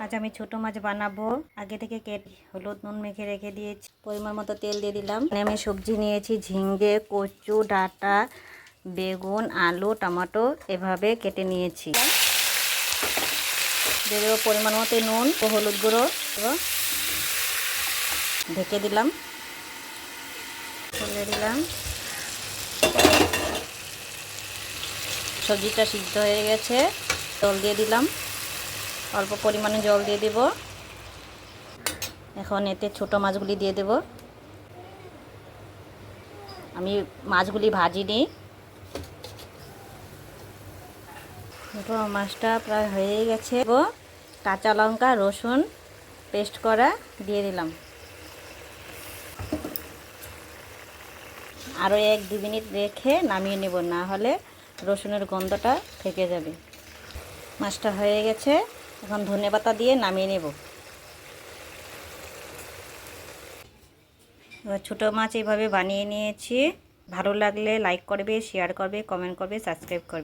আজ আমি ছোট মাছ বানাবো। আগে থেকে কেটে হলুদ নুন মেখে রেখে দিয়েছি। পরিমাণ মতো তেল দিয়ে দিলাম। আমি সবজি নিয়েছি ঝিঙ্গে, কচু ডাঁটা, বেগুন, আলু, টমেটো এভাবে কেটে নিয়েছি। দিয়ে দেবো পরিমাণ মতো নুন ও হলুদ গুঁড়ো, ঢেকে দিলাম, খুলে দিলাম। সবজিটা সিদ্ধ হয়ে গেছে, জল দিয়ে দিলাম, অল্প পরিমাণে জল দিয়ে দেব। এখন এতে ছোট মাছগুলি দিয়ে দেব। আমি মাছগুলি ভাজিনি। ছোটো মাছটা প্রায় হয়ে গেছে। কাঁচা লঙ্কা রসুন পেস্ট করা দিয়ে দিলাম। আরও 1-2 মিনিট রেখে নামিয়ে নেব, না হলে রসুনের গন্ধটা থেকে যাবে। মাছটা হয়ে গেছে, এখন ধনেপাতা দিয়ে নামিয়ে নেব। এবার ছোটো মাছ এইভাবে বানিয়ে নিয়েছি। ভালো লাগলে লাইক করবে, শেয়ার করবে, কমেন্ট করবে, সাবস্ক্রাইব করবে।